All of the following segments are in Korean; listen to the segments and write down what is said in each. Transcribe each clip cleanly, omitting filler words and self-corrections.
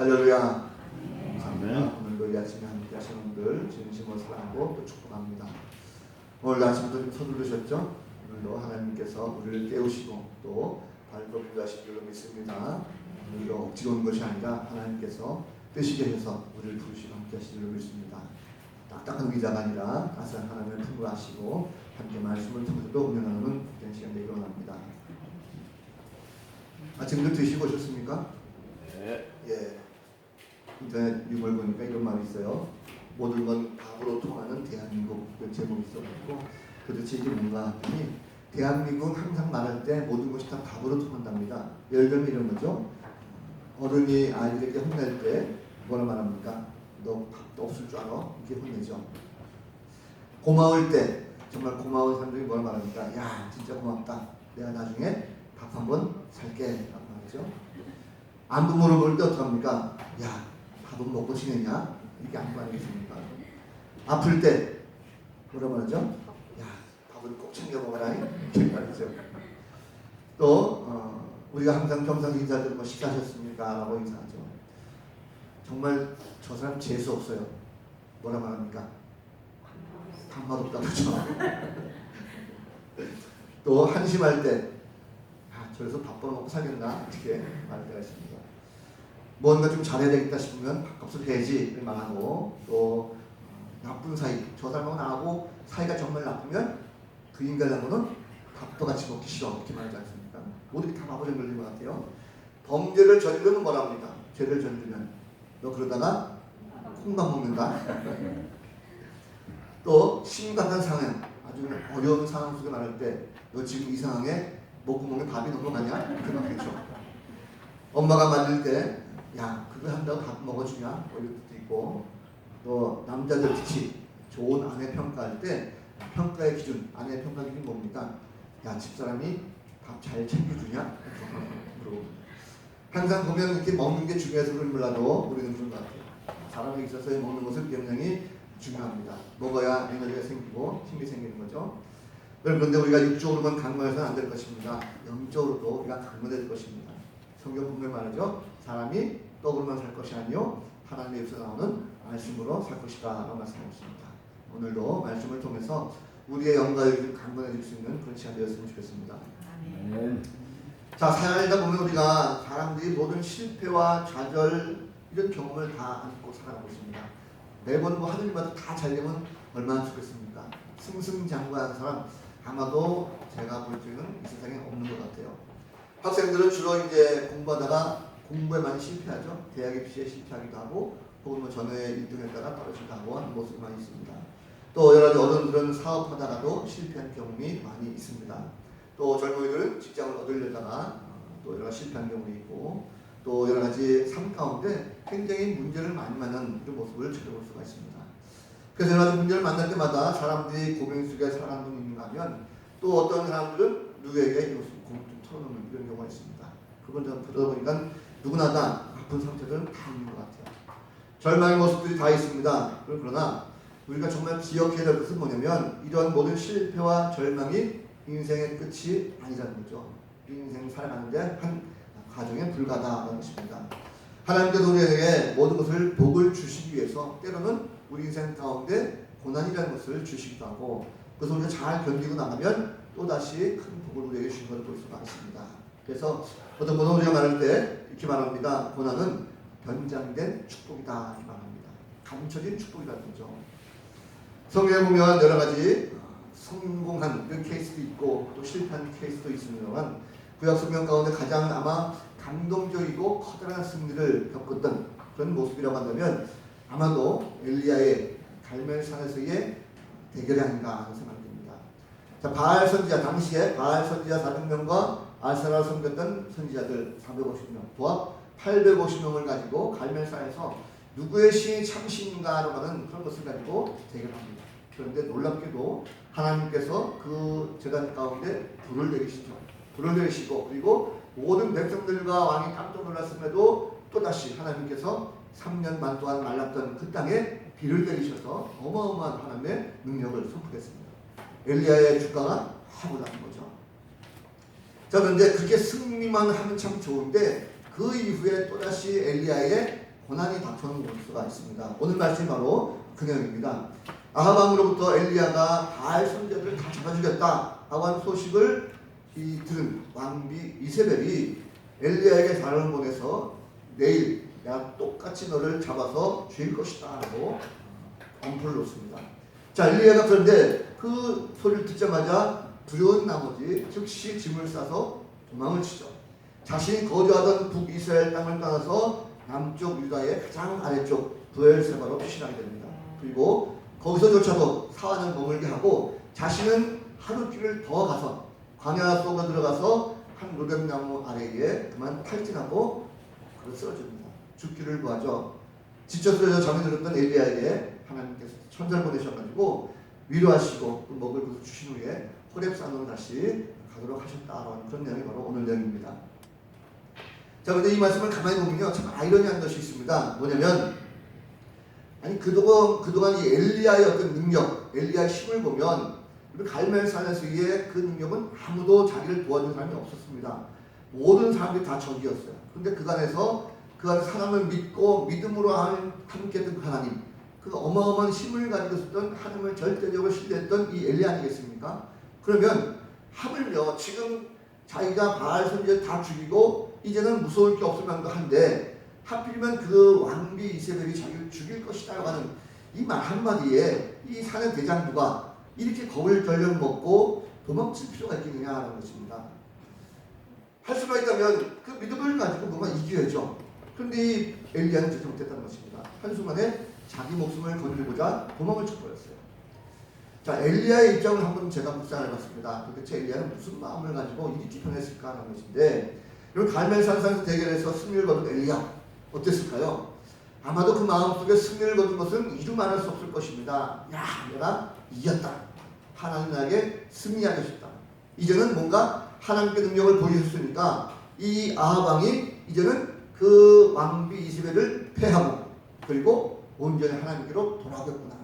할렐루야. 아멘. 오늘도 이 아침에 함께 하시는 분들 진심으로 사랑하고 또 축복합니다. 오늘 아침부터 좀 서두르셨죠? 오늘도 하나님께서 우리를 깨우시고 또 발걸음 인도하실 줄로 믿습니다. 우리가 억지로 온 것이 아니라 하나님께서 뜻이게 해서 우리를 부르시고 함께 하실 줄로 믿습니다. 딱딱한 의자가 아니라 따스한 하나님을 품으로 하시고 함께 말씀을 통해서도 운영하는 그런 시간이 일어납니다. 아침도 드시고 오셨습니까? 네. 예. 인터넷 유물 보니까 이런 말이 있어요. 모든 건 밥으로 통하는 대한민국, 이런 제목이 있어가지고 도대체 이게 뭔가 했더니 대한민국은 항상 말할 때 모든 것이 다 밥으로 통한답니다. 예를 들면 이런 거죠. 어른이 아이들에게 혼낼 때 뭐라 말합니까? 너 밥도 없을 줄 알아? 이렇게 혼내죠. 고마울 때 정말 고마운 사람들이 뭐라 말합니까? 야 진짜 고맙다. 내가 나중에 밥 한번 살게 라고 말하죠. 안부 물어볼 때 어떡합니까? 야 밥은 먹고 지내냐? 이게 안부 아니겠습니까? 아플 때 뭐라 말하죠? 야 밥은 꼭 챙겨 먹어라 이렇게 말이죠. 또 우리가 항상 평상시 인사할 때 뭐 식사하셨습니까? 라고 인사하죠. 정말 저 사람 재수 없어요. 뭐라 말합니까? 밥맛 없다 그러죠. 또 한심할 때 저래서 밥 벌어먹고 살겠나? 이렇게 말할 때가 있습니다. 뭔가 좀 잘해야 되겠다 싶으면 밥값을 해야지 말하고 또 나쁜 사이, 저 사람하고 나하고 사이가 정말 나쁘면 그 인간하고는 밥도 같이 먹기 싫어 이렇게 말하지 않습니까? 모두 다 바보전 걸린 것 같아요. 범죄를 저지르면 뭐라 합니까? 죄를 저지르면 너 그러다가 콩밥 먹는다. 또 심각한 상황, 아주 어려운 상황 속에 말할 때 너 지금 이 상황에 목구멍에 밥이 넘어가냐? 이렇게 말이죠. 엄마가 만들 때 야 그거 한다고 밥 먹어주냐? 뭐 이런 것도 있고 또 남자들 특히 좋은 아내 평가할 때 평가의 기준, 아내의 평가 기준이 뭡니까? 야 집사람이 밥 잘 챙겨주냐? 물어봅니다. 항상 보면 이렇게 먹는 게 중요해서 그런 몰라도 우리는 그런 것 같아요. 사람에 있어서 먹는 것은 굉장히 중요합니다. 먹어야 에너지가 생기고 힘이 생기는 거죠. 그런데 우리가 육적으로만 강건해서는 안 될 것입니다. 영적으로도 우리가 강건해야 될 것입니다. 성경 분명히 말하죠. 사람이 떡으로만 살 것이 아니요 하나님의 입에서 나오는 말씀으로 살 것이다 라고 말씀하셨습니다. 오늘도 말씀을 통해서 우리의 영광을 강건해질 수 있는 그런 시간이 되었으면 좋겠습니다. 자, 살다 보면 우리가 사람들이 모든 실패와 좌절 이런 경험을 다 안고 살아가고 있습니다. 매번 뭐 하는 일마다 다 잘 되면 얼마나 좋겠습니까? 승승장구하는 사람 아마도 제가 볼 때는 이 세상에 없는 것 같아요. 학생들은 주로 이제 공부하다가 공부에 많이 실패하죠. 대학 입시에 실패하기도 하고 혹은 뭐 전에 1등했다가 떨어지기도 하고 하는 모습이 많이 있습니다. 또 여러 가지 어른들은 사업하다가도 실패한 경험이 많이 있습니다. 또 젊은이들은 직장을 얻으려다가 또 여러 가지 실패한 경험이 있고 또 여러 가지 삶 가운데 굉장히 문제를 많이 만나는 그런 모습을 찾아볼 수가 있습니다. 그래서 여러 가지 문제를 만날 때마다 사람들이 고민 속에 살아가는 분이 있는가 하면 또 어떤 사람들은 누구에게 이것을 좀 털어놓는 이런 경우가 있습니다. 그걸 좀 그러다 보니까 누구나 다 아픈 상태들은 다 있는 것 같아요. 절망의 모습들이 다 있습니다. 그러나 우리가 정말 기억해야 될 것은 뭐냐면 이러한 모든 실패와 절망이 인생의 끝이 아니라는 거죠. 인생 살아가는데 한 과정에 불과하다는 것입니다. 하나님께서 우리에게 모든 것을 복을 주시기 위해서 때로는 우리 인생 가운데 고난이라는 것을 주시기도 하고 그것을 우리가 잘 견디고 나가면 또다시 큰 복을 우리에게 주신 것을 볼 수가 있습니다. 그래서 어떤 분은 우리가 말할 때 이렇게 말합니다. 고난은 변장된 축복이다 이렇게 말합니다. 감춰진 축복이라는 거죠. 성경에 보면 여러 가지 성공한 그런 케이스도 있고 또 실패한 케이스도 있습니다만 구약 성경 가운데 가장 아마 감동적이고 커다란 승리를 겪었던 그런 모습이라고 한다면 아마도 엘리야의 갈멜산에서의 대결이 아닌가 하는 생각이 듭니다. 자, 바알 선지자 당시에 바알 선지자 400명과 아세라를 섬겼던 선지자들 450명 도합 850명을 가지고 갈멜산에서 누구의 신이 참신인가라고 하는 그런 것을 가지고 대결합니다. 그런데 놀랍게도 하나님께서 그 제단 가운데 불을 내리시죠. 불을 내리시고 그리고 모든 백성들과 왕이 깜짝 놀랐음에도 또다시 하나님께서 3년 반 동안 말랐던 그 땅에 비를 내리셔서 어마어마한 하나님의 능력을 선포했습니다. 엘리야의 주가가 확 올라간 거죠. 자, 그런데 그렇게 승리만 하면 참 좋은데 그 이후에 또다시 엘리야의 고난이 닥쳐오는 수가 있습니다. 오늘 말씀이 바로 그 내용입니다. 아합 왕으로부터 엘리야가 바알 선지자들을 다 잡아 죽였다라고 하는 소식을 들은 왕비 이세벨이 엘리야에게 사람을 보내서 내일 내가 똑같이 너를 잡아서 죽일 것이다 라고 엄포를 놓습니다. 자, 엘리야가 그런데 그 소리를 듣자마자 두려운 나머지 즉시 짐을 싸서 도망을 치죠. 자신이 거주하던 북이스라엘 땅을 떠나서 남쪽 유다의 가장 아래쪽 브엘세바로 피신하게 됩니다. 그리고 거기서조차도 4년 머물게 하고 자신은 하루 길을 더 가서 광야 속으로 들어가서 한 로뎀나무 아래에 그만 탈진하고 쓰러집니다. 죽기를 구하죠. 지쳐 쓰러져 잠이 들었던 엘리야에게 하나님께서 천사를 보내셔가지고 위로하시고 또 먹을 것을 주신 후에 호렙산으로 다시 가도록 하셨다라는 그런 내용이 바로 오늘 내용입니다. 자, 그런데 이 말씀을 가만히 보면요, 참 아이러니한 것이 있습니다. 뭐냐면, 아니 그동안 이 엘리야의 어떤 능력, 엘리야의 힘을 보면 우리 갈멜산에서의 그 능력은 아무도 자기를 도와준 사람이 없었습니다. 모든 사람들이 다 적이었어요. 그런데 그간에서 사람을 믿고 믿음으로 함께했던 그 하나님, 그 어마어마한 힘을 가지고 있었던 하나님을 절대적으로 신뢰했던 이 엘리야 아니겠습니까? 그러면 하물며 지금 자기가 바알 선지자를 다 죽이고 이제는 무서울 게 없을 만도 한데 하필이면 그 왕비 이세벨이 자기를 죽일 것이다 하는 이 말 한마디에 이 사내 대장부가 이렇게 겁을 덜덜 먹고 도망칠 필요가 있겠느냐라는 것입니다. 할 수가 있다면 그 믿음을 가지고 뭔가 이겨야죠. 그런데 이 엘리야는 그렇게 못했다는 것입니다. 한순간에 자기 목숨을 건지고자 도망을 쳐버렸어요. 자, 엘리야의 입장을 한번 제가 묵상해 봤습니다. 도대체 엘리야는 무슨 마음을 가지고 이렇게 변했을까 하는 것인데, 이런 갈멜산상에서 대결해서 승리를 거둔 엘리야 어땠을까요? 아마도 그 마음속에 승리를 거둔 것은 이루 말할 수 없을 것입니다. 야, 내가 이겼다. 하나님 나에게 승리하게 하셨다. 이제는 뭔가 하나님의 능력을 보여주셨으니까 이 아합 왕이 이제는 그 왕비 이세벨을 패하고 그리고 온전히 하나님께로 돌아오겠구나.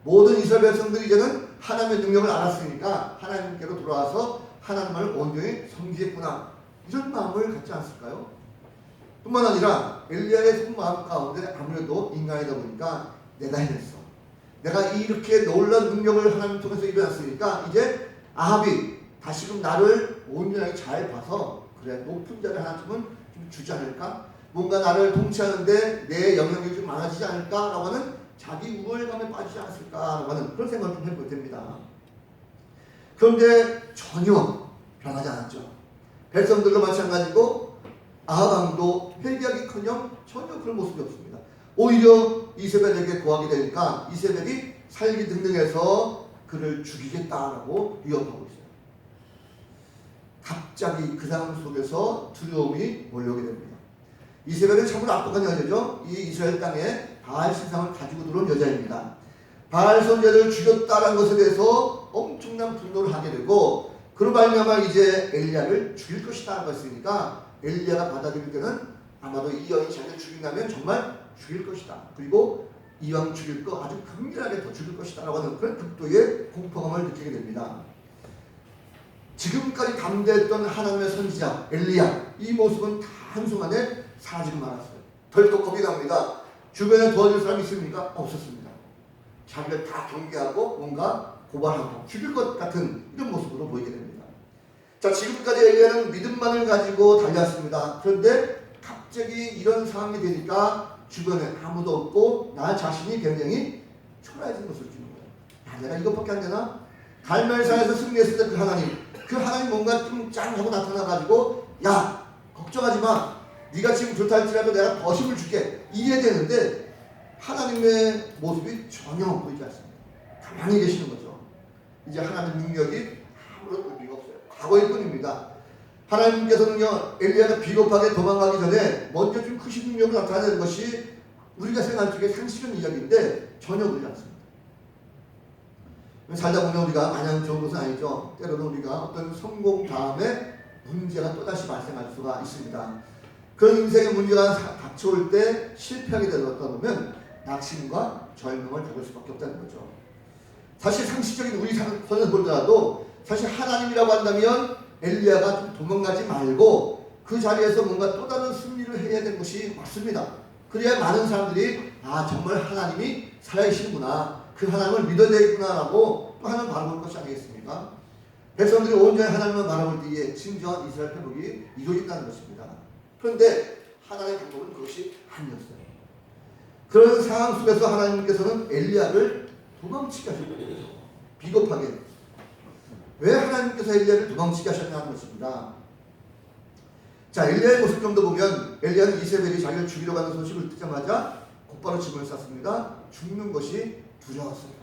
모든 이스라엘 백성들이 이제는 하나님의 능력을 알았으니까 하나님께로 돌아와서 하나님을 온전히 섬기겠구나. 이런 마음을 갖지 않았을까요? 뿐만 아니라 엘리야의 속마음 가운데 아무래도 인간이다 보니까 내가 해냈어. 내가 이렇게 놀라운 능력을 하나님 통해서 일어났으니까 이제 아합이 다시금 나를 온전하게 잘 봐서 그래, 높은 자를 하나쯤은 좀 주지 않을까? 뭔가 나를 통치하는데 내 영향력이 좀 많아지지 않을까라고 하는 자기 우월감에 빠지지 않았을까라고 하는 그런 생각을 좀 해보게 됩니다. 그런데 전혀 변하지 않았죠. 백성들도 마찬가지고 아합 왕도 회개하기커녕 전혀 그런 모습이 없습니다. 오히려 이세벨에게 구하게 되니까 이세벨이 살기 등등해서 그를 죽이겠다라고 위협하고 있어요. 갑자기 그 상황 속에서 두려움이 몰려오게 됩니다. 이세벨은 참으로 악독한 여자죠. 이 이스라엘 땅에 바알 신상을 가지고 들어온 여자입니다. 바알 선지자를 죽였다는 것에 대해서 엄청난 분노를 하게 되고 그로 말미암아 이제 엘리야를 죽일 것이다 하고 했으니까 엘리야가 받아들일 때는 아마도 이 여인이 자기를 죽인다면 정말 죽일 것이다. 그리고 이왕 죽일 거 아주 극렬하게 더 죽일 것이다 라고 하는 그런 극도의 공포감을 느끼게 됩니다. 지금까지 담대했던 하나님의 선지자 엘리야, 이 모습은 다 한순간에 사라지고 말았어요. 덜컥 겁이 납니다. 주변에 도와줄 사람이 있습니까? 없었습니다. 자기를 다 경계하고 뭔가 고발하고 죽일 것 같은 이런 모습으로 보이게 됩니다. 자, 지금까지 엘리야는 믿음만을 가지고 달렸습니다. 그런데 갑자기 이런 상황이 되니까 주변에 아무도 없고 나 자신이 굉장히 초라해진 것을 느끼는 거예요. 야, 내가 이것밖에 안 되나? 갈멜산에서 승리했을 때 그 하나님 뭔가 좀 짱하고 나타나가지고 야, 걱정하지 마. 네가 지금 좋다 할지라도 내가 더 힘을 줄게. 이래야 되는데 하나님의 모습이 전혀 보이지 않습니다. 가만히 계시는 거죠. 이제 하나님 능력이 아무런 의미가 없어요. 과거일 뿐입니다. 하나님께서는요, 엘리야가 비겁하게 도망가기 전에 먼저 좀 크신 능력을 나타내는 것이 우리가 생각할 적에 상식은 이야기인데 전혀 그렇지 않습니다. 살다 보면 우리가 마냥 좋은 것은 아니죠. 때로는 우리가 어떤 성공 다음에 문제가 또다시 발생할 수가 있습니다. 그런 인생의 문제가 닥쳐올 때 실패하게 되다 보면 낙심과 절망을 겪을 수밖에 없다는 거죠. 사실 상식적인 우리 선에서 보더라도 사실 하나님이라고 한다면 엘리야가 좀 도망가지 말고 그 자리에서 뭔가 또 다른 승리를 해야 되는 것이 맞습니다. 그래야 많은 사람들이 정말 하나님이 살아계시는구나, 그 하나님을 믿어야 되겠구나라고 또 하나님을 바라볼 것이 아니겠습니까? 백성들이 온전히 하나님을 바라볼 때에 진정한 이스라엘 회복이 이루어진다는 것입니다. 그런데 하나님의 방법은 그것이 아니었어요. 그런 상황 속에서 하나님께서는 엘리야를 도망치게 하셨거든요. 비겁하게. 왜 하나님께서 엘리야를 도망치게 하셨냐는 것입니다. 자, 엘리야의 모습 좀 더 보면 엘리야는 이세벨이 자기를 죽이러 가는 소식을 듣자마자 곧바로 짐을 쌌습니다. 죽는 것이 두려웠어요.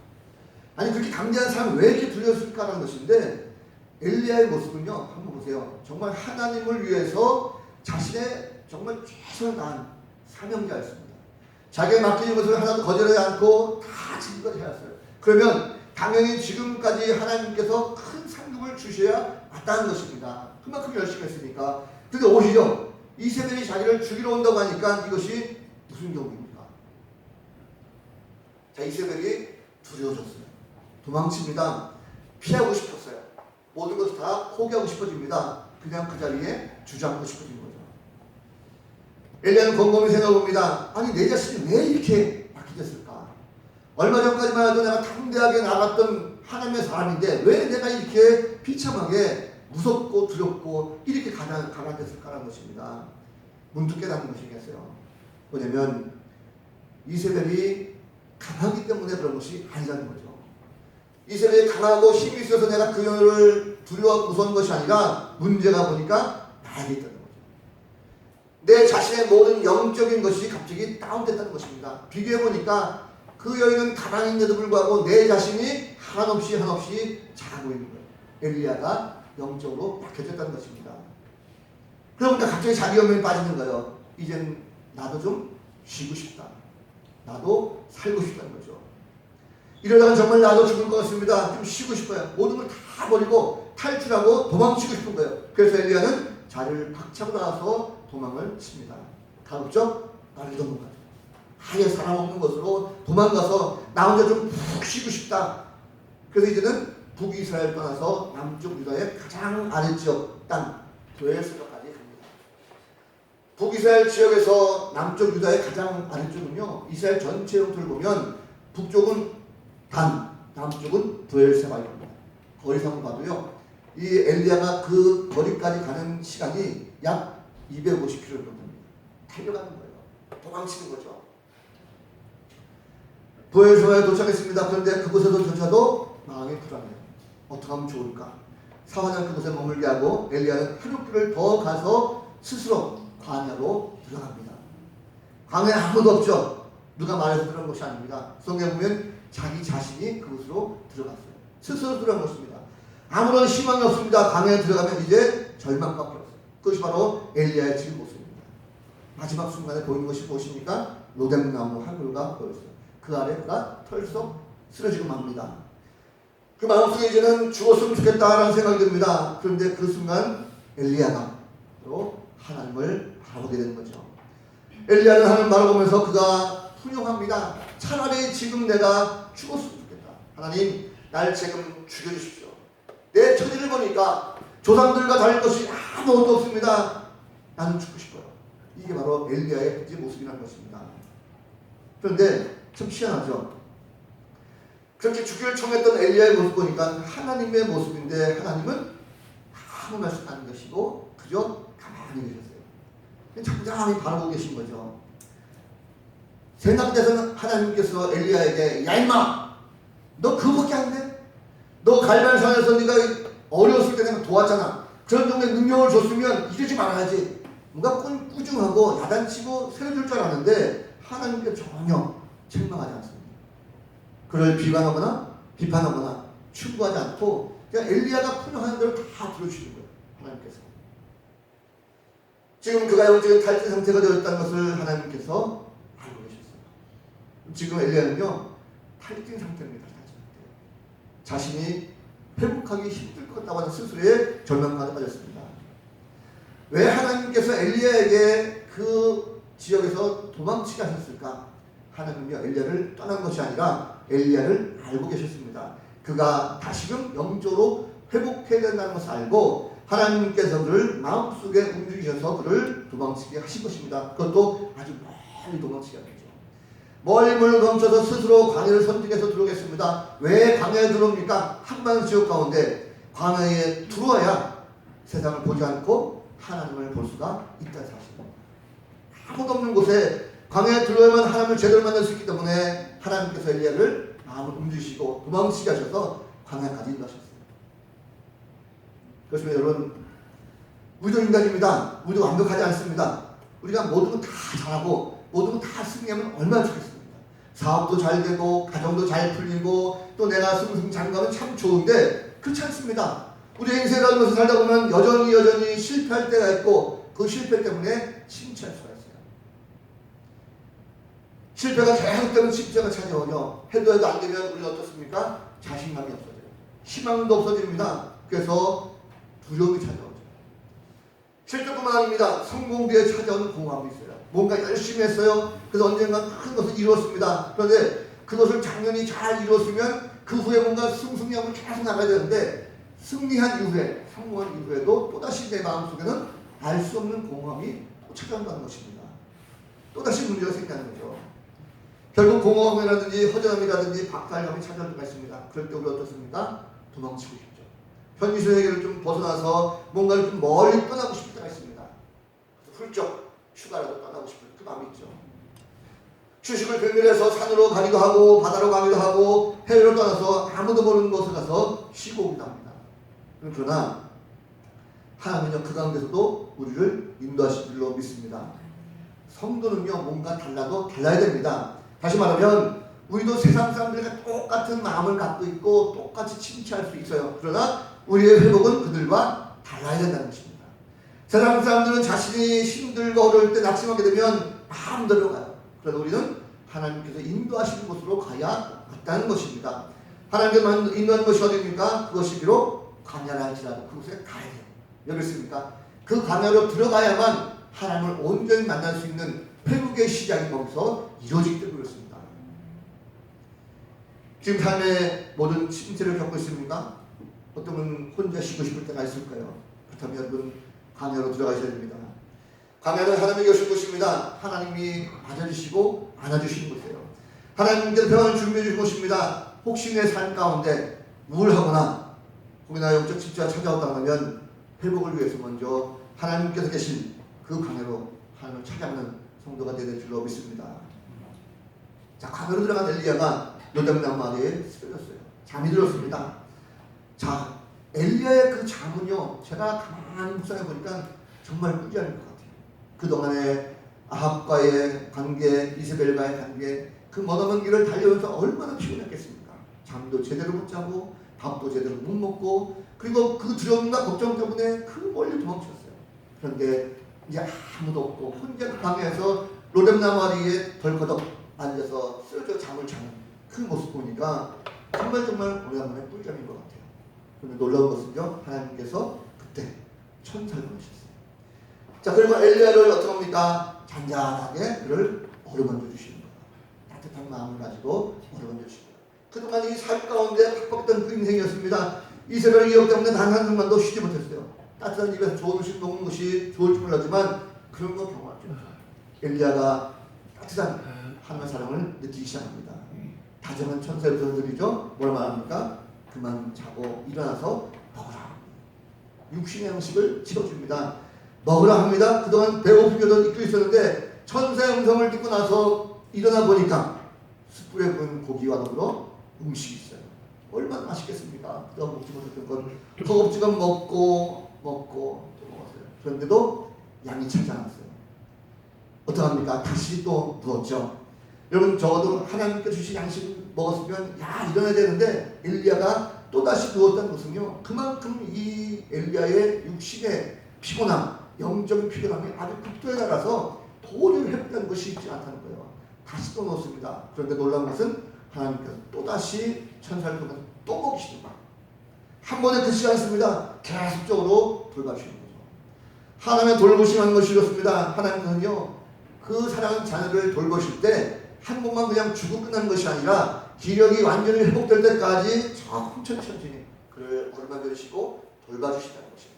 아니, 그렇게 강대한 사람이 왜 이렇게 두려웠을까라는 것인데, 엘리야의 모습은요, 한번 보세요. 정말 하나님을 위해서 자신의 정말 최선을 다한 사명자였습니다. 자기의 맡기는 것을 하나도 거절하지 않고 다 지금까지 해왔어요. 그러면 당연히 지금까지 하나님께서 큰 상급을 주셔야 맞다는 것입니다. 그만큼 열심히 했으니까. 근데 오히려 이세벨이 자기를 죽이러 온다고 하니까 이것이 무슨 경우입니까? 자, 이세벨이 두려워졌어요. 도망칩니다. 피하고 싶었어요. 모든 것을 다 포기하고 싶어집니다. 그냥 그 자리에 주저앉고 싶어진 거죠. 엘리야는 곰곰이 생각해봅니다. 아니, 내 자신이 왜 이렇게 막히졌을까? 얼마 전까지만 해도 내가 담대하게 나갔던 하나님의 사람인데 왜 내가 이렇게 비참하게 무섭고 두렵고 이렇게 가난했을까라는 것입니다. 문득 깨닫는 것이겠어요. 뭐냐면 이세벨이 강하기 때문에 그런 것이 아니라는 거죠. 이세벨이 강하고 힘이 있어서 내가 그녀를 두려워하고 무서운 것이 아니라 문제가 보니까 나에게 있다는 거죠. 내 자신의 모든 영적인 것이 갑자기 다운됐다는 것입니다. 비교해보니까 그 여인은 가난인데도 불구하고 내 자신이 한없이 작아 보이는 거예요. 엘리야가 영적으로 약해졌다는 것입니다. 그러니까 갑자기 자기 연민이 빠지는 거예요. 이젠 나도 좀 쉬고 싶다. 나도 살고 싶다는 거죠. 이러다가 정말 나도 죽을 것 같습니다. 좀 쉬고 싶어요. 모든 걸 다 버리고 탈출하고 도망치고 싶은 거예요. 그래서 엘리야는 자리를 박차고 나와서 도망을 칩니다. 가급적 나를 도망가죠. 아예 사람 없는 곳으로 도망가서 나 혼자 좀 푹 쉬고 싶다. 그래서 이제는 북이스라엘 떠나서 남쪽 유다의 가장 아래지역 땅 브엘세바까지 갑니다. 북이스라엘 지역에서 남쪽 유다의 가장 아래쪽은요, 이스라엘 전체 영토를 보면 북쪽은 단, 남쪽은 브엘세바입니다. 거리상으로 봐도요, 이 엘리야가 그 거리까지 가는 시간이 약 250km 정도 됩니다. 달려가는 거예요. 도망치는 거죠. 브엘세바에 도착했습니다. 그런데 그곳에서조차도 마음이 불안해요. 어떻게 하면 좋을까? 사환을 그곳에 머물게 하고 엘리야는 하루길을 더 가서 스스로 광야로 들어갑니다. 광야에 아무도 없죠. 누가 말해서 그런 것이 아닙니다. 성경에 보면 자기 자신이 그곳으로 들어갔어요. 스스로 들어간 것입니다. 아무런 희망이 없습니다. 광야에 들어가면 이제 절망밖에 없어요. 그것이 바로 엘리야의 지금 모습입니다. 마지막 순간에 보이는 것이 무엇입니까? 로뎀나무 한 그루가 보였어요. 그 아래 그가 털썩 쓰러지고 맙니다. 그 마음속에 이제는 죽었으면 좋겠다라는 생각이 듭니다. 그런데 그 순간 엘리야가 또 하나님을 바라보게 되는 거죠. 엘리야는 하나님 바라보면서 그가 훈용합니다. 차라리 지금 내가 죽었으면 좋겠다. 하나님, 날 지금 죽여주십시오. 내 처지를 보니까 조상들과 다를 것이 아무것도 없습니다. 나는 죽고 싶어요. 이게 바로 엘리야의 현재 모습이라는 것입니다. 그런데 참 희한하죠. 그렇게 죽기를 청했던 엘리야의 모습 보니까 하나님의 모습인데 하나님은 아무 말씀 안 것이고 그저 가만히 계셨어요. 적당히 바라보고 계신 거죠. 생각돼서는 하나님께서 엘리야에게, 야 임마, 너 그거밖에 안 돼? 너 갈멜산에서 네가 어려웠을 때 내가 도왔잖아. 그런 정도의 능력을 줬으면 이러지 말아야지. 뭔가 꾸중하고 야단치고 세워줄 줄 알았는데 하나님께 전혀 책망하지 않습니다. 그를 비방하거나 비판하거나 충고하지 않고 그냥 엘리야가 훈련하는 대로 다 들어주시는 거예요. 하나님께서. 지금 그가 영적인 탈진 상태가 되었다는 것을 하나님께서 알고 계셨어요. 지금 엘리야는요, 탈진 상태입니다. 자신이 회복하기 힘들 것 같다고 하는 스스로의 절망감에 빠졌습니다. 왜 하나님께서 엘리야에게 그 지역에서 도망치게 하셨을까? 하나님은요, 엘리야를 떠난 것이 아니라 엘리야를 알고 계셨습니다. 그가 다시금 영적으로 회복해야 된다는 것을 알고 하나님께서 그를 마음속에 움직이셔서 그를 도망치게 하신 것입니다. 그것도 아주 멀리 도망치게 하죠. 멀리 멈춰서 스스로 광야를 선택해서 들어오겠습니다. 왜 광야에 들어옵니까? 한반 지역 가운데 광야에 들어와야 세상을 보지 않고 하나님을 볼 수가 있다는 사실입니다. 아무도 없는 곳에 광야에 들어오면 하나님을 제대로 만날 수 있기 때문에 하나님께서 엘리야를 마음을 움직이시고 도망치게 하셔서 광야까지 인도하셨어요. 그렇습니다. 여러분, 우리도 인간입니다. 우리도 완벽하지 않습니다. 우리가 모든 거 다 잘하고 모든 거 다 승리하면 얼마나 좋겠습니까? 사업도 잘 되고 가정도 잘 풀리고 또 내가 승승장구하면 참 좋은데 그렇지 않습니다. 우리 인생을 하면서 살다 보면 여전히 실패할 때가 있고 그 실패 때문에 침체할 수가 있어요. 실패가 계속되면 침체가 찾아오죠. 해도 안 되면 우리는 어떻습니까? 자신감이 없어져요. 희망도 없어집니다. 그래서 두려움이 찾아오죠. 실패뿐만 아닙니다. 성공 뒤에 찾아오는 공허함이 있어요. 뭔가 열심히 했어요. 그래서 언젠가 큰 것을 이루었습니다. 그런데 그것을 작년이 잘 이루었으면 그 후에 뭔가 승승장구를 계속 나가야 되는데 승리한 이후에, 성공한 이후에도 또다시 내 마음속에는 알 수 없는 공허함이 또 찾아온다는 것입니다. 또다시 문제가 생기는 거죠. 결국 공허함이라든지 허전함이라든지 박탈감이 찾아올 때가 있습니다. 그럴 때 우리 어떻습니까? 도망치고 싶죠. 현실 세계를 좀 벗어나서 뭔가를 좀 멀리 떠나고 싶을 때가 있습니다. 훌쩍 휴가라도 떠나고 싶을 그 마음이 있죠. 휴식을 빌밀해서 산으로 가기도 하고 바다로 가기도 하고 해외로 떠나서 아무도 모르는 곳에 가서 쉬고 오기도 합니다. 그러나 하나님은요 그 가운데서도 우리를 인도하실 줄로 믿습니다. 성도는요 뭔가 달라도 달라야 됩니다. 다시 말하면 우리도 세상 사람들과 똑같은 마음을 갖고 있고 똑같이 침체할 수 있어요. 그러나 우리의 회복은 그들과 달라야 된다는 것입니다. 세상 사람들은 자신이 힘들고 어려울 때 낙심하게 되면 마음대로 가요. 그래서 우리는 하나님께서 인도하시는 곳으로 가야 한다는 것입니다. 하나님께서 인도하는 것이 어디입니까? 그것이 비록 광야라 할지라도 그곳에 가야 돼요. 여기 있습니까? 그 광야로 들어가야만 하나님을 온전히 만날 수 있는 회복의 시작이 거기서 이루어지기 때문에 그렇습니다. 지금 삶의 모든 침체를 겪고 있습니까? 어떤 분은 혼자 쉬고 싶을 때가 있을까요? 그렇다면 여러분 광야로 들어가셔야 됩니다. 광야는 하나님이 계신 곳입니다. 하나님이 맞아주시고 안아주시는 곳이에요. 하나님께서 평안을 준비해 주신 곳입니다. 혹시 내 삶 가운데 우울하거나 혹이나 영적 침체가 찾아왔다면 회복을 위해서 먼저 하나님께서 계신 그 광야로 하나님을 찾아가는 성도가 되는 줄로 믿습니다. 자, 광야로 들어간 엘리야가 요단강 마을에 쓰러졌어요. 잠이 들었습니다. 자, 엘리야의 그 잠은요, 제가 가만히 묵상해 보니까 정말 꿀잠인 것 같아요. 그동안의 아합과의 관계, 이세벨과의 관계, 그 머나먼 길을 달려오면서 얼마나 피곤했겠습니까? 잠도 제대로 못 자고, 밥도 제대로 못 먹고, 그리고 그 두려움과 걱정 때문에 그 멀리 도망쳤어요. 그런데 이제 아무도 없고, 혼자 그 방에서 로뎀나무아리에 덜커덕 앉아서 쓰러져 잠을 자는 그 모습 보니까 정말 오래간만에 꿀잠인 것 같아요. 그런데 놀라운 것은요, 하나님께서 그때 천사를 보내셨어요. 자, 그리고 엘리야를 어떻게 합니까? 잔잔하게 그를 어루만져 주시는 거예요. 따뜻한 마음을 가지고 어루만져 주시는 거예요. 그동안 이 삶 가운데 팍팍했던 그 인생이었습니다. 이세벨의 기억 때문에 단 한순간도 쉬지 못했어요. 따뜻한 집에서 좋은 음식 먹는 것이 좋을 줄 몰랐지만 그런 거 경험할 줄 알았어요. 엘리야가 따뜻한 하나님의 사랑을 느끼기 시작합니다. 다정한 천사의 소리죠. 뭐라 말합니까? 그만 자고 일어나서 먹으라. 육신의 음식을 집어줍니다. 먹으라 합니다. 그동안 배고프게도 잊고 있었는데 천사의 음성을 듣고 나서 일어나 보니까 숯불에 구운 고기와 더불어 음식이 있어요. 얼마나 맛있겠습니까? 그동안 먹지 못했던 건 허겁지겁 먹고 또 먹었어요. 그런데도 양이 차지 않았어요. 어떡합니까? 다시 또 누웠죠. 여러분 적어도 하나님께 주신 양식을 먹었으면 야 일어나야 되는데 엘리야가 또다시 누웠다는 것은요 그만큼 이 엘리야의 육신의 피곤함, 영적인 피곤함이 아주 극도에 달아서 도저히 회복되는 것이 있지 않다는 거예요. 다시 또 누웠습니다. 그런데 놀라운 것은 하나님께서 또다시 천사를 통해서 또 먹이시는 거예요. 한 번에 그치지 않습니다. 계속적으로 돌봐주시는 거죠. 하나님의 돌보심하는 것이 이렇습니다. 하나님께서는요 그 사랑하는 자녀를 돌보실 때 한 번만 그냥 주고 끝나는 것이 아니라 기력이 완전히 회복될 때까지 천천히 그를 어루만져 주시고 돌봐주신다는 것입니다.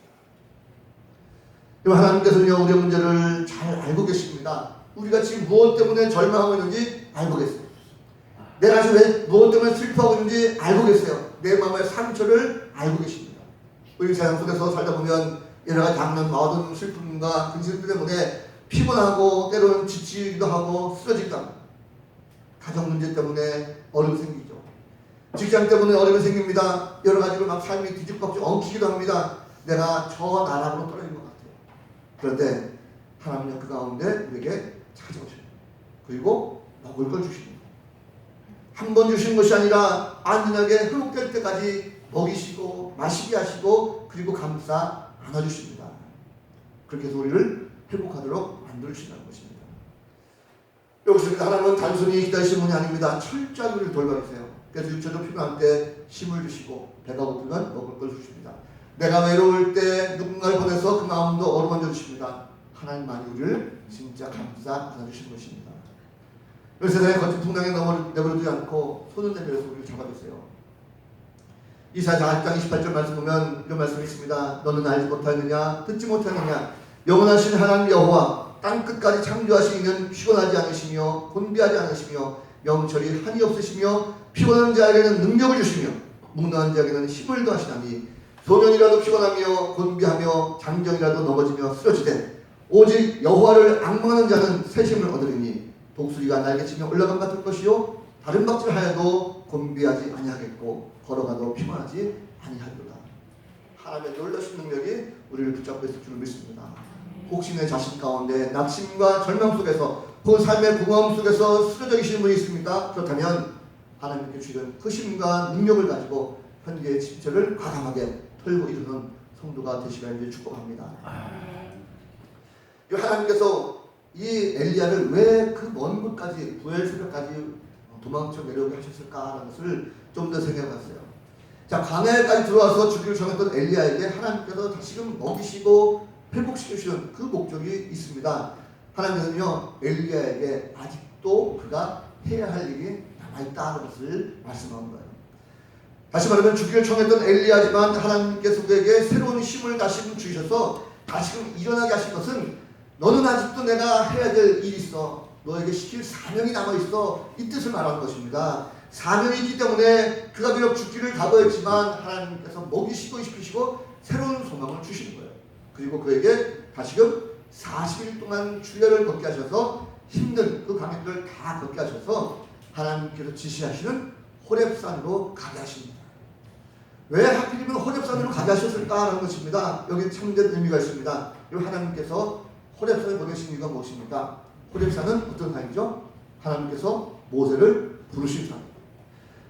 하나님께서는요 우리의 문제를 잘 알고 계십니다. 우리가 지금 무엇 때문에 절망하고 있는지 알고 계세요. 내가 지금 왜 무엇 때문에 슬퍼하고 있는지 알고 계세요. 내 마음의 상처를 알고 계십니다. 우리 세상 속에서 살다 보면 여러 가지 당면, 모든 슬픔과 근심 때문에 피곤하고 때로는 지치기도 하고 쓰러지기도 합니다. 가정 문제 때문에 어려움이 생기죠. 직장 때문에 어려움이 생깁니다. 여러 가지로 막 삶이 뒤집박죽 엉키기도 합니다. 내가 저 나락으로 떨어진 것 같아요. 그런데 하나님은 그 가운데 우리에게 찾아오십니다. 그리고 먹을 걸 주십니다. 한 번 주시는 것이 아니라 안전하게 회복될 때까지 먹이시고 마시게 하시고 그리고 감싸 안아주십니다. 그렇게 해서 우리를 회복하도록 만들어주신다는 것입니다. 여기서 하나님은 단순히 기다리시는 분이 아닙니다. 철저히 우리를 돌봐주세요. 그래서 육체도 필요할 때 힘을 주시고 배가 고프면 먹을 걸 주십니다. 내가 외로울 때 누군가를 보내서 그 마음도 어루만져 주십니다. 하나님만이 우리를 진짜 감싸 안아주시는 것입니다. 세상의 거친 풍랑에 내버려두지 않고 손을 내밀어서 우리를 잡아주세요. 이사야 40장 28절 말씀 보면 이런 말씀이 있습니다. 너는 알지 못하느냐 듣지 못하느냐 영원하신 하나님 여호와 땅끝까지 창조하신 이는 피곤하지 않으시며 곤비하지 않으시며 명철이 한이 없으시며 피곤한 자에게는 능력을 주시며 묵능한 자에게는 힘을 더하시나니 소년이라도 피곤하며 곤비하며 장정이라도 넘어지며 쓰러지되 오직 여호와를 앙망하는 자는 새 힘을 얻으리니 독수리가 날개치며 올라감 같을 것이요 다른 박질하여도 곤비하지 아니하겠고 걸어가도 피곤하지 아니하리로다. 하나님의 놀라신 능력이 우리를 붙잡고 있을 줄 믿습니다. 혹시 내 자신 가운데 낙심과 절망 속에서 그 삶의 공허함 속에서 쓰러져 계시는 분이 있습니까? 그렇다면 하나님께 주시는 그 힘과 능력을 가지고 현재의 침체를 과감하게 털고 이루는 성도가 되시기를 축복합니다. 하나님께서 이 엘리야를 왜 그 먼 곳까지 부엘세바까지 도망쳐 내려오게 하셨을까라는 것을 좀 더 생각해 봤어요. 자, 광야에까지 들어와서 죽기를 정했던 엘리야에게 하나님께서 다시금 먹이시고 회복시키시는 그 목적이 있습니다. 하나님은요 엘리야에게 아직도 그가 해야 할 일이 남아있다는 것을 말씀하는 거예요. 다시 말하면 죽기를 청했던 엘리야지만 하나님께서 그에게 새로운 힘을 다시금 주셔서 다시금 일어나게 하신 것은 너는 아직도 내가 해야 될 일이 있어. 너에게 시킬 사명이 남아있어. 이 뜻을 말하는 것입니다. 사명이 있기 때문에 그가 비록 죽기를 각오했지만 하나님께서 먹이시고 시키시고 새로운 소망을 주시는 거예요. 그리고 그에게 다시금 40일 동안 주례를 걷게 하셔서 힘든 그 강역들을 다 걷게 하셔서 하나님께서 지시하시는 호렙산으로 가게 하십니다. 왜 하필이면 호렙산으로 가게 하셨을까라는 것입니다. 여기 참된 의미가 있습니다. 하나님께서 호렙산에 보내신 이유가 무엇입니까? 호렙산은 어떤 산이죠? 하나님께서 모세를 부르신 산입니다.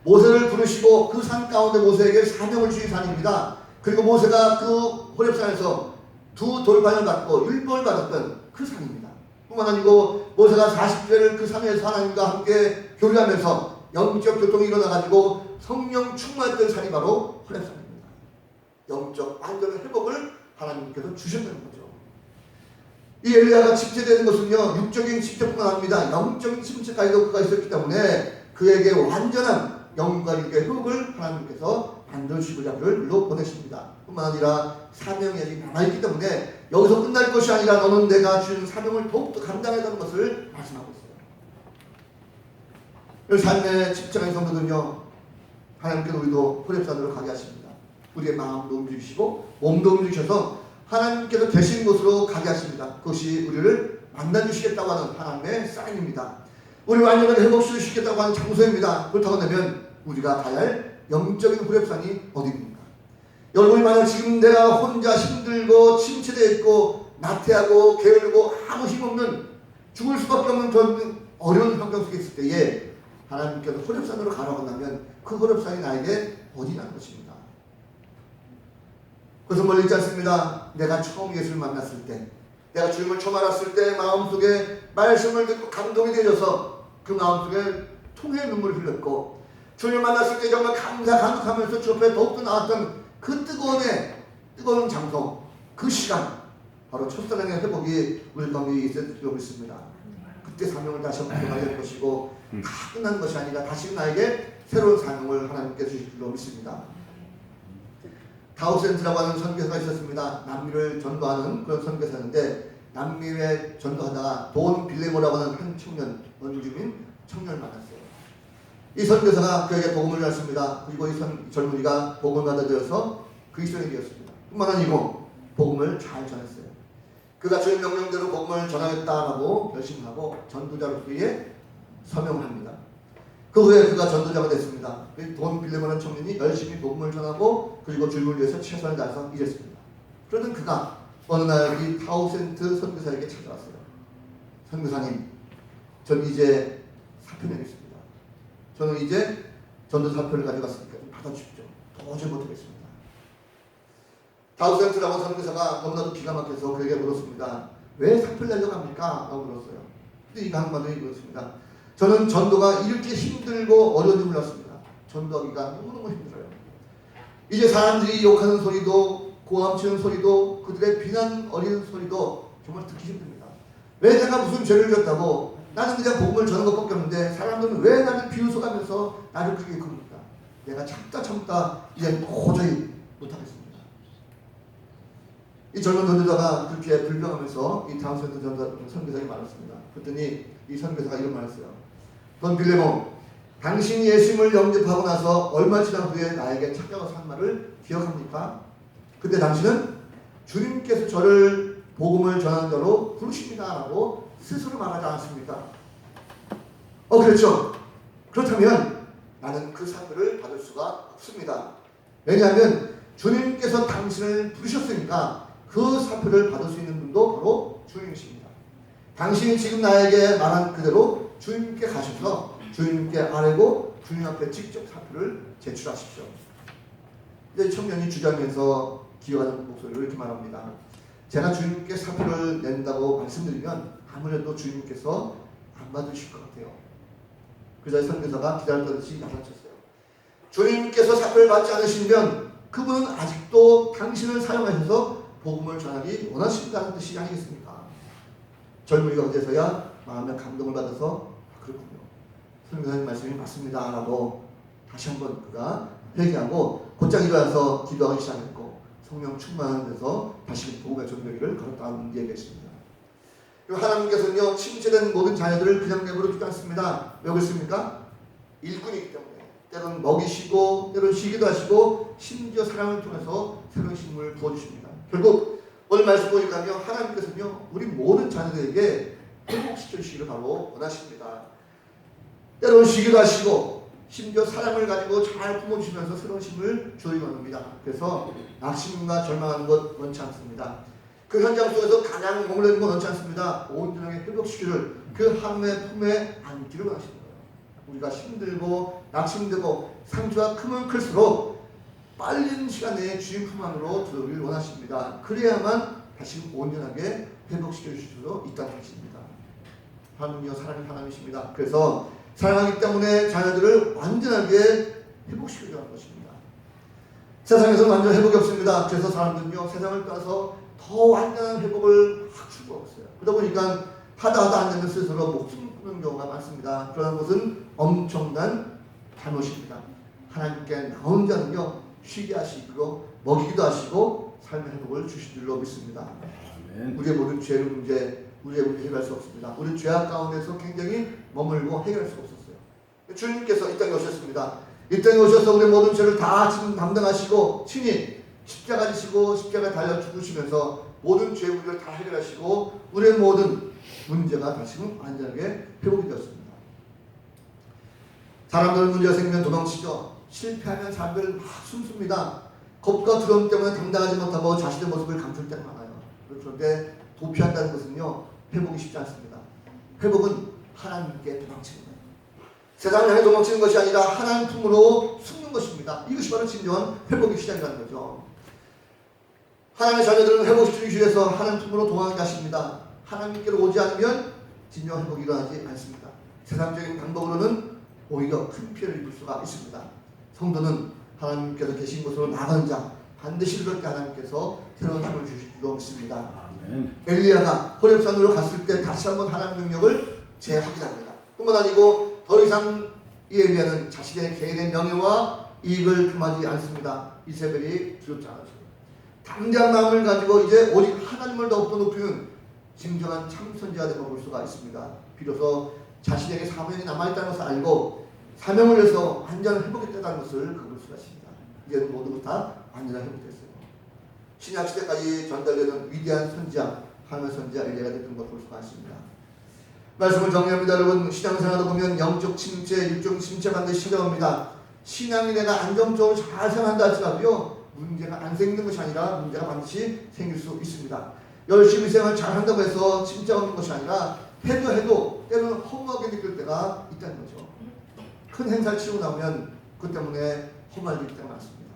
모세를 부르시고 그 산 가운데 모세에게 사명을 주신 산입니다. 그리고 모세가 그 호렙산에서 두 돌판을 받고 율법을 받았던 그 산입니다. 뿐만 아니고 모세가 40주를 그 산에서 하나님과 함께 교류하면서 영적 교통이 일어나가지고 성령 충만했던 산이 바로 호렙산입니다. 영적 완전한 회복을 하나님께서 주셨다는 거죠. 이 엘리야가 침체되는 것은요 육적인 침체뿐만 아닙니다. 영적인 침체까지도 그가 있었기 때문에 그에게 완전한 영과 육의 회복을 하나님께서 만들어주시고자 그를 일로 보내십니다. 뿐만 아니라 사명이 아직 남아있기 때문에 여기서 끝날 것이 아니라 너는 내가 주는 사명을 더욱더 감당하자는 것을 말씀하고 있어요. 삶의 집착의 성도들은요 하나님께서 우리도 호렙산으로 가게 하십니다. 우리의 마음도 움직이시고 몸도 움직이셔서 하나님께서 계신 곳으로 가게 하십니다. 그것이 우리를 만나주시겠다고 하는 하나님의 사인입니다. 우리 완전하게 회복시키시겠다고 하는 장소입니다. 그렇다고 하면 우리가 가야 할 영적인 호렙산이 어디입니까? 여러분이 만약 지금 내가 혼자 힘들고 침체되어 있고 나태하고 게으르고 아무 힘없는 죽을 수밖에 없는 그런 어려운 환경 속에 있을 때에 하나님께서 호렙산으로 가라고 한다면 그 호렙산이 나에게 어디라는 것입니다. 그것은 멀리 있지 않습니다. 내가 처음 예수를 만났을 때, 내가 주님을 처음 알았을 때 마음속에 말씀을 듣고 감동이 되어서 그 마음속에 통의 눈물을 흘렸고 주님을 만났을 때 정말 감사하면서 주 앞에 더욱더 나왔던 그 뜨거운 장소, 그 시간 바로 첫사랑의 회복이 우리 가운데 있을 필요가 있습니다. 그때 사명을 다시 한번 기억하게 될 것이고 다 끝난 것이 아니라 다시 나에게 새로운 사명을 하나님께 주실 줄로 믿습니다. 다우센트라고 하는 선교사가 있었습니다. 남미를 전도하는 그런 선교사였는데 남미에 전도하다가 돈 빌레모라고 하는 한 청년, 원주민 청년을 만났어요. 이 선교사가 그에게 복음을 전했습니다. 그리고 이 젊은이가 복음을 받아들여서 그리스도인이 되었습니다. 뿐만 아니고 복음을 잘 전했어요. 그가 주의 명령대로 복음을 전하겠다라고 열심히 하고 전도자로서의 서명을 합니다. 그 후에 그가 전도자가 됐습니다. 돈 빌레모라는 청년이 열심히 복음을 전하고 그리고 주님을 위해서 최선을 다해서 일했습니다. 그러던 그가 어느 날 이 타우센트 선교사에게 찾아왔어요. 선교사님, 전 이제 사표 내겠습니다. 저는 이제 전도 사표를 가져갔으니까 좀 받아주십시오. 도저히 못하겠습니다. 타우센트라고 선교사가 너무나도 기가 막혀서 그에게 물었습니다. 왜 사표를 내려고 합니까? 라고 물었어요. 근데 이 강반들이 물었습니다. 저는 전도가 이렇게 힘들고 어려운 줄 몰랐습니다. 전도하기가 너무너무 힘들어요. 이제 사람들이 욕하는 소리도 고함치는 소리도 그들의 비난 어린 소리도 정말 듣기 힘듭니다. 왜 내가 무슨 죄를 졌다고 나는 그냥 복음을 전하는 것밖에 없는데 사람들은 왜 나를 비웃어가면서 나를 그렇게 겁니까? 내가 참다 이제 도저히 못하겠습니다. 이 젊은 전도자가 그렇게 불평하면서 이 타운센트 선교사에게 말했습니다. 그랬더니 이 선교사가 이런 말을 했어요. 돈 빌레모, 당신이 예수님을 영접하고 나서 얼마 지난 후에 나에게 찾아와서 한 말을 기억합니까? 그때 당신은 주님께서 저를 복음을 전하는 자로 부르십니다 라고 스스로 말하지 않았습니까? 그렇죠. 그렇다면 나는 그 사표를 받을 수가 없습니다. 왜냐하면 주님께서 당신을 부르셨으니까 그 사표를 받을 수 있는 분도 바로 주님이십니다. 당신이 지금 나에게 말한 그대로 주님께 가셔서 주님께 아뢰고 주님 앞에 직접 사표를 제출하십시오. 이제 청년이 주장해서 기어가는 목소리로 이렇게 말합니다. 제가 주님께 사표를 낸다고 말씀드리면 아무래도 주님께서 안 받으실 것 같아요. 그래서 선교사가 기다렸듯이 야단쳤어요. 주님께서 사표를 받지 않으시면 그분은 아직도 당신을 사용하셔서 복음을 전하기 원하신다는 뜻이 아니겠습니까? 젊은이가 어째서야 마음의 감동을 받아서 그렇군요. 선교사님 말씀이 맞습니다 라고 다시 한번 그가 회개하고 곧장 일어나서 기도하기 시작했고 성령 충만한 데서 다시 복음의 전도기를 걸었다는 얘기했습니다. 하나님께서는요 침체된 모든 자녀들을 그냥 내버려 두지 않습니다. 왜 그렇습니까? 일꾼이기 때문에 때로는 먹이시고 때로는 쉬기도 하시고 심지어 사랑을 통해서 새로운 힘을 부어주십니다. 결국 오늘 말씀 보니까요 하나님께서는요 우리 모든 자녀들에게 회복시켜주시기를 바로 원하십니다. 때로는 쉬기도 하시고 심지어 사랑을 가지고 잘 품어주시면서 새로운 힘을 주어야 합니다. 그래서 낙심과 절망하는 것 원치 않습니다. 그 현장 속에서 가장 머무르는 건 원치 않습니다. 온전하게 회복시키를 그 하나님의 품에 안기를 원하시는 거예요. 우리가 힘들고 낙심되고 상처가 크면 클수록 빠른 시간 내에 주님 품 안으로 들어오기를 원하십니다. 그래야만 다시 온전하게 회복시켜 주실 수 있다는 것입니다. 하나님이여 사랑의 하나님이십니다. 그래서 사랑하기 때문에 자녀들을 완전하게 회복시켜야 하는 것입니다. 세상에서는 완전 회복이 없습니다. 그래서 사람들은요 세상을 따라서 더 완전한 회복을 확 추구하고 있어요. 그러다 보니까 하다 안 되면 스스로 목숨 끊는 경우가 많습니다. 그러나 그것은 엄청난 잘못입니다. 하나님께 나온 자는요 쉬게 하시고 먹이기도 하시고 삶의 회복을 주실 줄로 믿습니다. 아멘. 우리의 모든 죄의 문제 우리의 문제 해결할 수 없습니다. 우리 죄악 가운데서 굉장히 머물고 해결할 수 없었어요. 주님께서 이 땅에 오셨습니다. 이 땅에 오셔서 우리 모든 죄를 다 지금 담당하시고 친히 십자가 지시고 십자가 달려 죽으시면서 모든 죄의 문제를 다 해결하시고 우리의 모든 문제가 다시금 안전하게 회복이 되었습니다. 사람들은 문제가 생기면 도망치죠. 실패하면 사람들은 막 숨습니다. 겁과 두려움 때문에 당당하지 못하고 자신의 모습을 감출 때가 많아요. 그런데 도피한다는 것은요 회복이 쉽지 않습니다. 회복은 하나님께 도망치는 거예요. 세상을 향해 도망치는 것이 아니라 하나님 품으로 숨는 것입니다. 이것이 바로 진정한 회복의 시작이라는 거죠. 하나님의 자녀들은 회복시키기 위해서 하나님 품으로 도망하게 하십니다. 하나님께로 오지 않으면 진정한 회복이 일어나지 않습니다. 세상적인 방법으로는 오히려 큰 피해를 입을 수가 있습니다. 성도는 하나님께서 계신 곳으로 나가는 자 반드시 그렇게 하나님께서 새로운 힘을 주실 줄로 믿습니다. 아멘. 엘리야가 호렙산으로 갔을 때 다시 한번 하나님의 능력을 재확인합니다. 뿐만 아니고 더 이상 이 엘리야는 자신의 개인의 명예와 이익을 금하지 않습니다. 이세벨이 두렵지 않았습니다. 담대한 마음을 가지고 이제 오직 하나님을 더욱더 높이는 진정한 참 선지자가 된 걸 볼 수가 있습니다. 비로소 자신에게 사명이 남아있다는 것을 알고 사명을 위해서 완전히 회복했다는 것을 볼 수가 있습니다. 이제 모든 것 다 완전히 회복됐어요. 신약시대까지 전달되는 위대한 선지자, 하나님의 선지자 엘리야가 됐던 걸 볼 수가 있습니다. 말씀을 정리합니다. 여러분, 신앙생활을 보면 영적 침체, 육적 침체 반드시 찾아옵니다. 신앙이 내가 안정적으로 잘 생활한다 할지라도요, 문제가 안 생기는 것이 아니라 문제가 반드시 생길 수 있습니다. 열심히 생활 잘한다고 해서 침체가 오는 것이 아니라 해도 때로는 허무하게 느낄 때가 있다는 거죠. 큰 행사를 치르고 나면 그 때문에 허무할 때가 많습니다.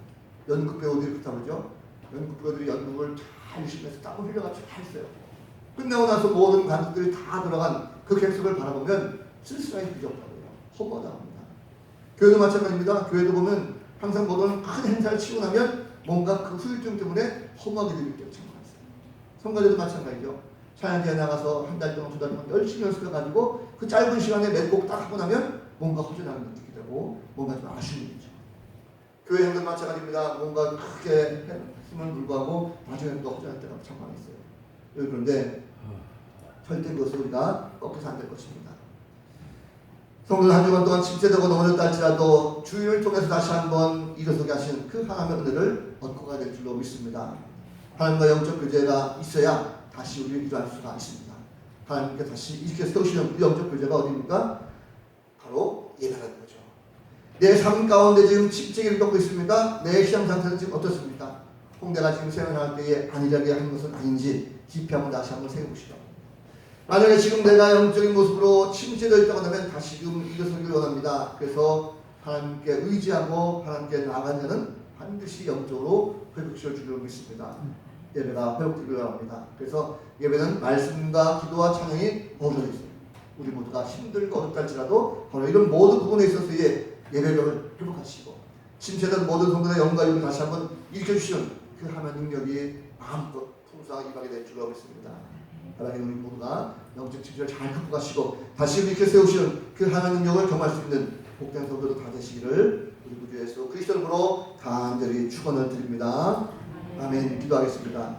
연극 배우들이 그렇다고 그러죠. 연극 배우들이 연극을 잘 열심히 해서 땀을 흘려가지고 잘 했어요. 끝나고 나서 모든 관객들이 다 들어간 그 객석을 바라보면 쓸쓸하게 부족하고요. 허무하다고 합니다. 교회도 마찬가지입니다. 교회도 보면 항상 모든 큰 행사를 치고 나면 뭔가 그 후유증 때문에 허무하게 느낄 때가 참 많았어요. 성가대도 마찬가지죠. 찬양대에 나가서 한 달 동안, 두 달 동안 열심히 연습해가지고 그 짧은 시간에 몇 곡 딱 하고 나면 뭔가 허전함을 느끼게 되고 뭔가 좀 아쉬움이 있죠. 교회 형도 마찬가지입니다. 뭔가 크게 했음을 불구하고 나중에 또 허전할 때가 참 많았어요. 그런데 절대 그것을 우리가 꺾여서 안 될 것입니다. 성도들 한 주간 동안 침체되고 넘어졌다 할지라도 주일을 통해서 다시 한번 일어서게 하신 그 하나님의 은혜를 얻고 가야 될 줄로 믿습니다. 하나님과 영적 교제가 있어야 다시 우리를 일어날 수가 있습니다. 하나님께 다시 이렇게 세우시는 그 영적 교제가 어디입니까? 바로 예배라는 거죠. 내 삶 가운데 지금 침체기를 겪고 있습니까? 내 신앙 상태는 지금 어떻습니까? 홍대가 지금 생활할 때에 안일하게 하는 것은 아닌지 깊이 한번 다시 한번 생각해보시죠. 만약에 지금 내가 영적인 모습으로 침체되어 있다고 하면 다시금 일어서기를 원합니다. 그래서 하나님께 의지하고 하나님께 나아가는 자는 반드시 영적으로 회복시켜 주기로 믿습니다. 예배가 회복되기를 원합니다. 그래서 예배는 말씀과 기도와 찬양이 어우러져 있어요. 우리 모두가 힘들고 어렵다 할지라도 바로 이런 모든 부분에 있어서의 예배를 회복하시고 침체된 모든 성도의 영광을 다시 한번 일으켜주시는 그 하나님 능력이 마음껏 풍성하게 임하게 될 줄로 믿습니다. 하나님 우리 모두가 영적 침체를 잘 극복하시고 다시 이렇게 세우시는 그 하나님 능력을 경험할 수 있는 복된 성도도 다 되시기를 우리 구주 예수 그리스도로 간절히 축원을 드립니다. 아멘. 기도하겠습니다.